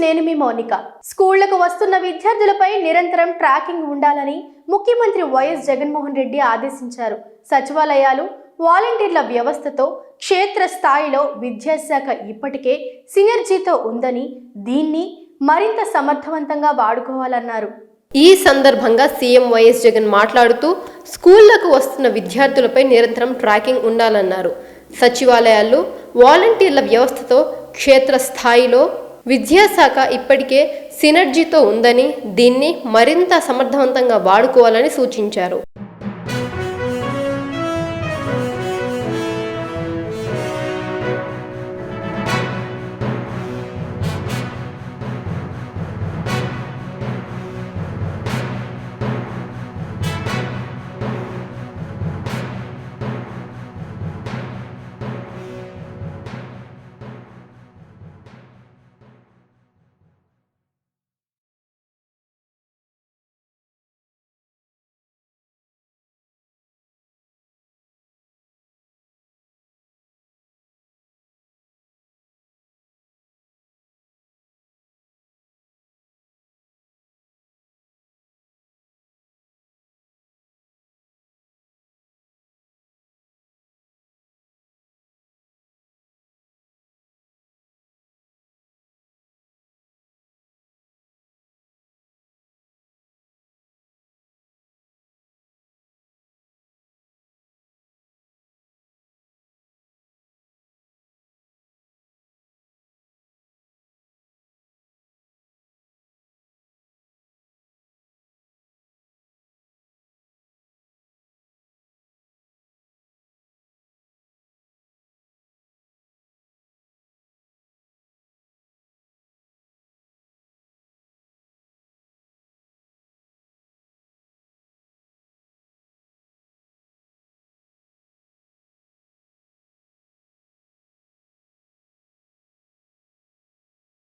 నేను మీ మౌనిక. స్కూళ్లకు వస్తున్న విద్యార్థులపై నిరంతరం ట్రాకింగ్ ఉండాలని ముఖ్యమంత్రి వైఎస్ జగన్మోహన్ రెడ్డి ఆదేశించారు. సచివాలయాలు, వాలంటీర్ల వ్యవస్థతో క్షేత్ర స్థాయిలో విద్యాశాఖ ఇప్పటికే సినర్జీతో ఉందని, దీన్ని మరింత సమర్థవంతంగా వాడుకోవాలన్నారు. ఈ సందర్భంగా సీఎం వైఎస్ జగన్ మాట్లాడుతూ స్కూళ్లకు వస్తున్న విద్యార్థులపై నిరంతరం ట్రాకింగ్ ఉండాలన్నారు. సచివాలయాల్లో, వాలంటీర్ల వ్యవస్థతో క్షేత్రస్థాయిలో విద్యాశాఖ ఇప్పటికే సినర్జీతో ఉందని, దీన్ని మరింత సమర్థవంతంగా వాడుకోవాలని సూచించారు.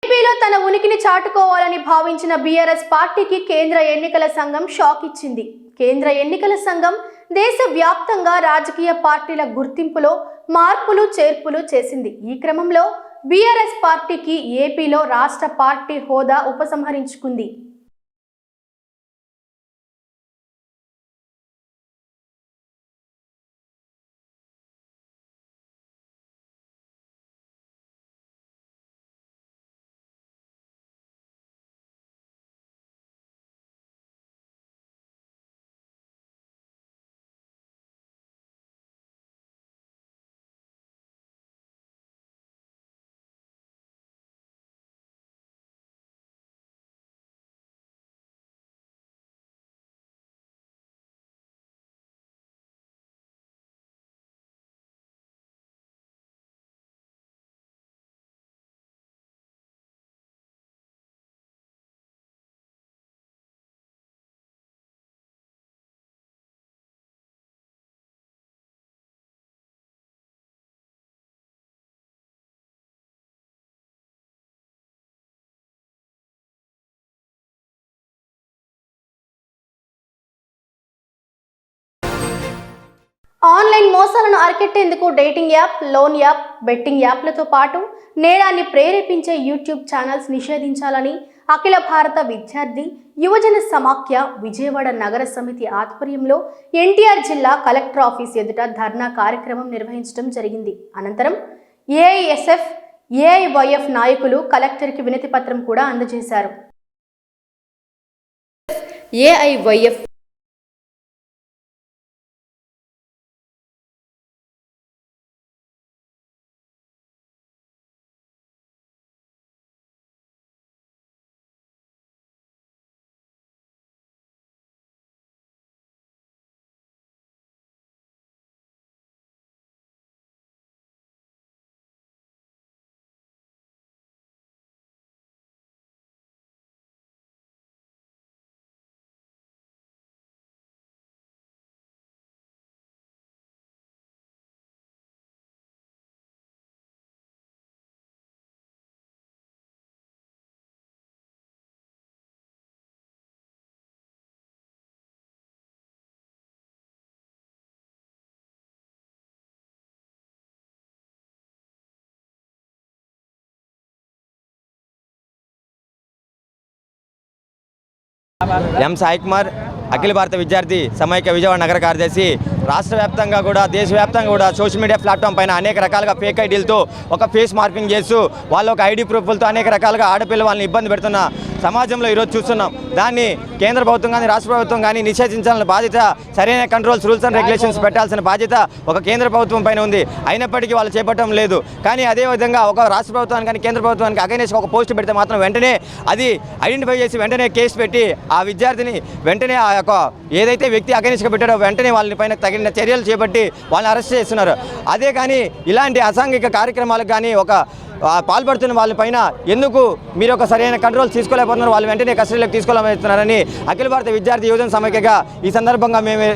ఏపీలో తన ఉనికిని చాటుకోవాలని భావించిన బీఆర్ఎస్ పార్టీకి కేంద్ర ఎన్నికల సంఘం షాక్ ఇచ్చింది. కేంద్ర ఎన్నికల సంఘం దేశవ్యాప్తంగా రాజకీయ పార్టీల గుర్తింపులో మార్పులు చేర్పులు చేసింది. ఈ క్రమంలో బీఆర్ఎస్ పార్టీకి ఏపీలో రాష్ట్ర పార్టీ హోదా ఉపసంహరించుకుంది. ఆన్లైన్ మోసాలను అరికట్టేందుకు dating app, loan app, betting యాప్లతో పాటు నేరాన్ని ప్రేరేపించే యూట్యూబ్ ఛానల్స్ నిషేధించాలని అఖిల భారత విద్యార్థి యువజన సమాఖ్య విజయవాడ నగర సమితి ఆధ్వర్యంలో ఎన్టీఆర్ జిల్లా కలెక్టర్ ఆఫీస్ ఎదుట ధర్నా కార్యక్రమం నిర్వహించడం జరిగింది. అనంతరం ఏఐఎస్ఎఫ్, ఏఐవైఎఫ్ నాయకులు కలెక్టర్కి వినతి పత్రం కూడా అందజేశారు. ఏఐవైఎఫ్ ఎం సాయి కుమార్, అఖిల భారత విద్యార్థి సమైక్య విజయవాడ నగర కార్యదర్శి. రాష్ట్ర వ్యాప్తంగా కూడా దేశవ్యాప్తంగా కూడా సోషల్ మీడియా ప్లాట్ఫామ్ పైన అనేక రకాలుగా ఫేక్ ఐడీలతో ఒక ఫేస్ మార్కింగ్ చేస్తూ వాళ్ళ ఒక ఐడి ప్రూఫ్లతో అనేక రకాలుగా ఆడపిల్ల వాళ్ళని ఇబ్బంది పెడుతున్న సమాజంలో ఈరోజు చూస్తున్నాం. దాన్ని కేంద్ర ప్రభుత్వం కానీ రాష్ట్ర ప్రభుత్వం కానీ నిషేధించాలని బాధ్యత, సరైన కంట్రోల్స్, రూల్స్ అండ్ రెగ్యులేషన్స్ పెట్టాల్సిన బాధ్యత ఒక కేంద్ర ప్రభుత్వం పైన ఉంది. అయినప్పటికీ వాళ్ళు చేపట్టడం లేదు. కానీ అదేవిధంగా ఒక రాష్ట్ర ప్రభుత్వానికి కానీ కేంద్ర ప్రభుత్వానికి అగైనెస్ట్ ఒక పోస్ట్ పెడితే మాత్రం వెంటనే అది ఐడెంటిఫై చేసి వెంటనే కేసు పెట్టి ఆ విద్యార్థిని వెంటనే ఆ యొక్క ఏదైతే వ్యక్తి అగైనెస్ట్గా పెట్టారో వెంటనే వాళ్ళని పైన తగిన చర్యలు చేపట్టి వాళ్ళని అరెస్ట్ చేస్తున్నారు. అదే కానీ ఇలాంటి అసాంఘిక కార్యక్రమాలకు కానీ ఒక పాల్పడుతున్న వాళ్ళపైన ఎందుకు మీరు ఒక సరైన కంట్రోల్ తీసుకోలేకపోతున్నారు, వాళ్ళు వెంటనే కస్టడీలోకి తీసుకోలేకపోతున్నారని అఖిల భారత విద్యార్థి యువజన సమైక్యగా ఈ సందర్భంగా మేము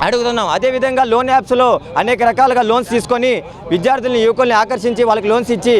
అడుగుతున్నాం. అదేవిధంగా లోన్ యాప్స్లో అనేక రకాలుగా లోన్స్ తీసుకొని విద్యార్థుల్ని, యువకుల్ని ఆకర్షించి వాళ్ళకి లోన్స్ ఇచ్చి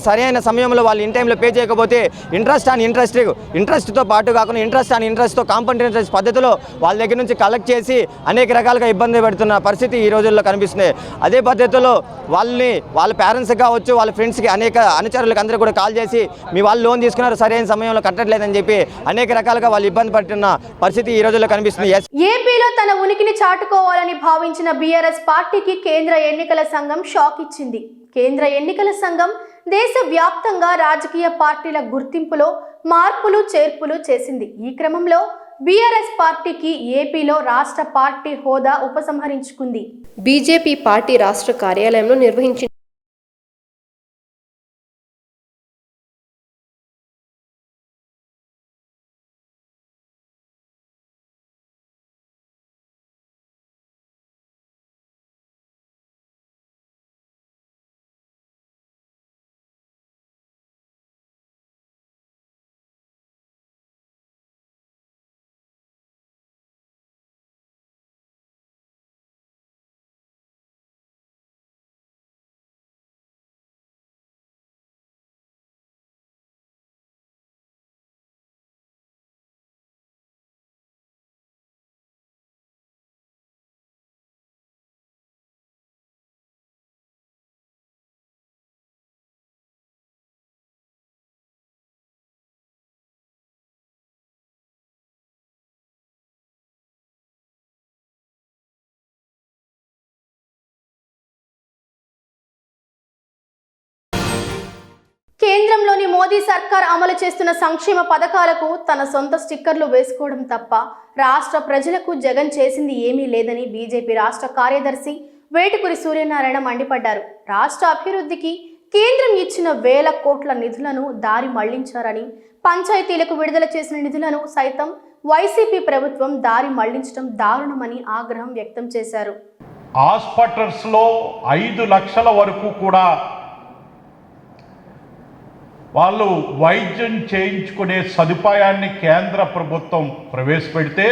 సరైన సమయంలో వాళ్ళు ఇన్ టైంలో పే చేయకపోతే ఇంట్రెస్ట్తో పాటు కాకుండా ఇంట్రెస్ట్తో కాంపౌండ్ ఇంట్రెస్ట్ పద్ధతిలో వాళ్ళ దగ్గర నుంచి కలెక్ట్ చేసి అనేక రకాలుగా ఇబ్బంది పెడుతున్న పరిస్థితి ఈ రోజుల్లో కనిపిస్తుంది. అదే పద్ధతిలో వాళ్ళ పేరెంట్స్కి కావచ్చు, వాళ్ళ ఫ్రెండ్స్కి, అనేక అనుచరులకు అందరూ కూడా కాల్ చేసి మీ వాళ్ళు లోన్ తీసుకున్నారు, సరైన సమయంలో కట్టట్లేదని చెప్పి అనేక రకాలుగా వాళ్ళు ఇబ్బంది పడుతున్న పరిస్థితి ఈ రోజుల్లో కనిపిస్తుంది. ఏపీలో తన ఉనికిని చాటుకోవాలని భావించిన బీఆర్ఎస్ పార్టీకి కేంద్ర ఎన్నికల సంఘం షాక్ ఇచ్చింది. కేంద్ర ఎన్నికల సంఘం దేశవ్యాప్తంగా రాజకీయ పార్టీల గుర్తింపులో మార్పులు చేర్పులు చేసింది. ఈ క్రమంలో బీఆర్ఎస్ పార్టీకి ఏపీలో రాష్ట్ర పార్టీ హోదా ఉపసంహరించుకుంది. బీజేపీ పార్టీ రాష్ట్ర కార్యాలయంలో నిర్వహించిన కేంద్రంలోని మోదీ సర్కార్ అమలు చేస్తున్న సంక్షేమ పథకాలకు తన సొంత స్టిక్కర్లు వేసుకోవడం తప్ప రాష్ట్ర ప్రజలకు జగన్ చేసింది ఏమీ లేదని బీజేపీ రాష్ట్ర కార్యదర్శి వేటుకురి సూర్యనారాయణ మండిపడ్డారు. రాష్ట్ర అభివృద్ధికి కేంద్రం ఇచ్చిన వేల కోట్ల నిధులను దారి మళ్లించారని, పంచాయతీలకు విడుదల చేసిన నిధులను సైతం వైసీపీ ప్రభుత్వం దారి మళ్లించడం దారుణమని ఆగ్రహం వ్యక్తం చేశారు. హాస్పిటల్స్లో 5 లక్షల వరకు కూడా వాళ్ళు వైద్యం చేయించుకునే సదుపాయాన్ని కేంద్ర ప్రభుత్వం ప్రవేశపెడితే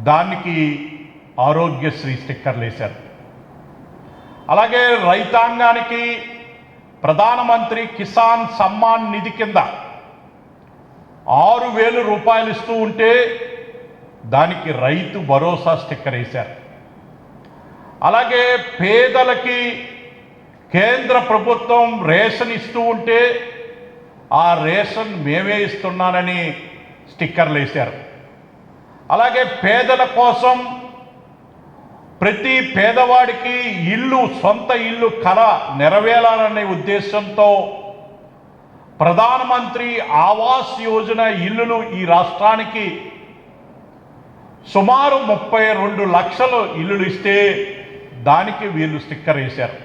దానికి ఆరోగ్యశ్రీ స్టిక్కర్లు వేశారు. అలాగే రైతాంగానికి ప్రధానమంత్రి కిసాన్ సమ్మాన్ నిధి కింద 6,000 రూపాయలు ఇస్తూ ఉంటే దానికి రైతు భరోసా స్టిక్కర్ వేశారు. అలాగే పేదలకి కేంద్ర ప్రభుత్వం రేషన్ ఇస్తూ ఉంటే ఆ రేషన్ మేమే ఇస్తున్నానని స్టిక్కర్లు వేశారు. అలాగే పేదల కోసం ప్రతి పేదవాడికి సొంత ఇల్లు కల నెరవేరాలనే ఉద్దేశంతో ప్రధానమంత్రి ఆవాస్ యోజన ఇల్లులు ఈ రాష్ట్రానికి సుమారు 32 లక్షల ఇల్లులు ఇస్తే దానికి వీళ్ళు స్టిక్కర్ వేశారు.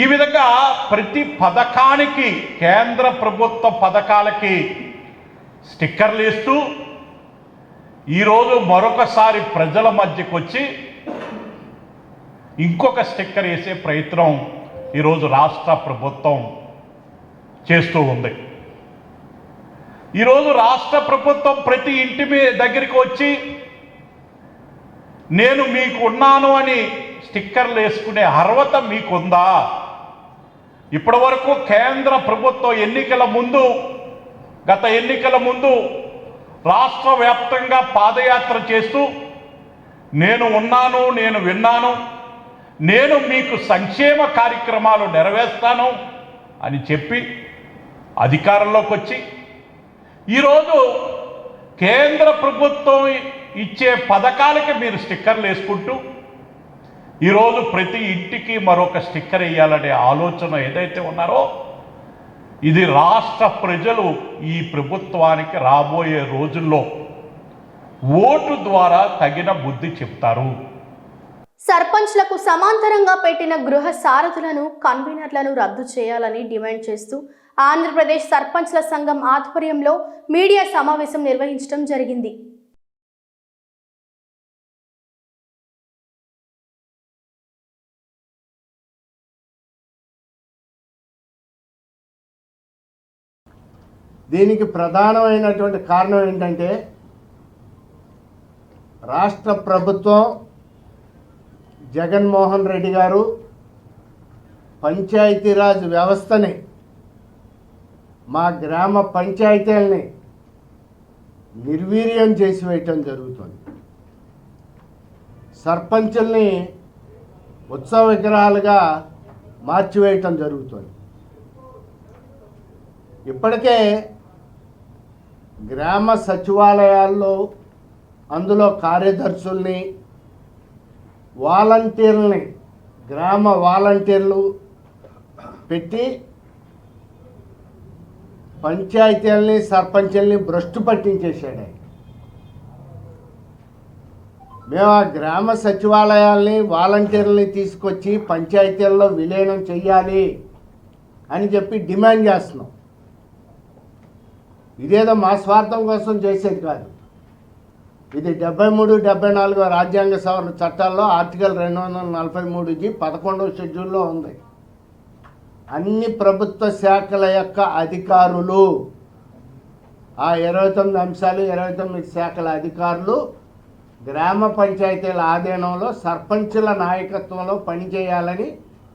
ఈ విధంగా ప్రతి పథకానికి, కేంద్ర ప్రభుత్వ పథకాలకి స్టిక్కర్లు వేస్తూ ఈరోజు మరొకసారి ప్రజల మధ్యకు వచ్చి ఇంకొక స్టిక్కర్ వేసే ప్రయత్నం ఈరోజు రాష్ట్ర ప్రభుత్వం చేస్తూ ఉంది. ఈరోజు రాష్ట్ర ప్రభుత్వం ప్రతి ఇంటి దగ్గరికి వచ్చి నేను మీకు ఉన్నాను అని స్టిక్కర్లు వేసుకునే అర్హత మీకుందా? ఇప్పటి వరకు కేంద్ర ప్రభుత్వం గత ఎన్నికల ముందు రాష్ట్ర వ్యాప్తంగా పాదయాత్ర చేస్తూ నేను ఉన్నాను, నేను విన్నాను, నేను మీకు సంక్షేమ కార్యక్రమాలు నెరవేర్స్తాను అని చెప్పి అధికారంలోకి వచ్చి ఈరోజు కేంద్ర ప్రభుత్వం ఇచ్చే పథకాలకి మీరు స్టిక్కర్లు వేసుకుంటూ ఈరోజు ప్రతి ఇంటికి మరొక స్టిక్కర్ వేయాలనే ఆలోచన ఏదైతే ఉన్నారో ఇది రాష్ట్ర ప్రజలు ఈ ప్రభుత్వానికి రాబోయే రోజుల్లో ఓటు ద్వారా తగిన బుద్ధి చెప్తారు. సర్పంచ్లకు సమాంతరంగా పెట్టిన గృహ సారథులను కన్వీనర్లను రద్దు చేయాలని డిమాండ్ చేస్తూ ఆంధ్రప్రదేశ్ సర్పంచ్ల సంఘం ఆధ్వర్యంలో మీడియా సమావేశం నిర్వహించడం జరిగింది. దీనికి ప్రధానమైనటువంటి కారణం ఏంటంటే రాష్ట్ర ప్రభుత్వం జగన్మోహన్ రెడ్డి గారు పంచాయతీరాజ్ వ్యవస్థని మా గ్రామ పంచాయతీలని నిర్వీర్యం చేసి వేయటం జరుగుతుంది. సర్పంచుల్ని ఉత్సవ విగ్రహాలుగా మార్చివేయటం జరుగుతుంది. ఇప్పటికే గ్రామ సచివాలయాల్లో అందులో కార్యదర్శుల్ని వాలంటీర్లని గ్రామ వాలంటీర్లు పెట్టి పంచాయతీలని సర్పంచుల్ని భ్రష్టు పట్టించేశాడు. మేము ఆ గ్రామ సచివాలయాల్ని వాలంటీర్లని తీసుకొచ్చి పంచాయతీల్లో విలీనం చెయ్యాలి అని చెప్పి డిమాండ్ చేస్తున్నాం. ఇదేదో మా స్వార్థం కోసం చేసేది కాదు. ఇది 73, 74 రాజ్యాంగ సవరణ చట్టాల్లో ఆర్టికల్ 243G 11వ షెడ్యూల్లో ఉంది. అన్ని ప్రభుత్వ శాఖల యొక్క అధికారులు ఆ 29 అంశాలు 29 శాఖల అధికారులు గ్రామ పంచాయతీల ఆధీనంలో సర్పంచుల నాయకత్వంలో పనిచేయాలని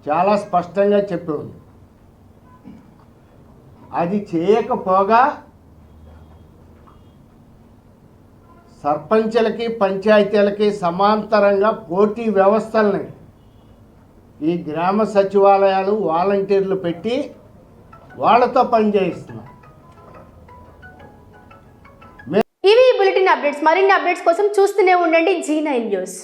చాలా స్పష్టంగా చెప్పి ఉంది. అది చేయకపోగా సర్పంచులకి పంచాయతీలకి సమాంతరంగా పోటీ వ్యవస్థల్ని ఈ గ్రామ సచివాలయాలు వాలంటీర్లు పెట్టి వాళ్ళతో పనిచేయిస్తున్నారు. ఇవి బులెటిన్ అప్డేట్స్. మరిన్ని అప్డేట్స్ కోసం చూస్తూనే ఉండండి G9 న్యూస్.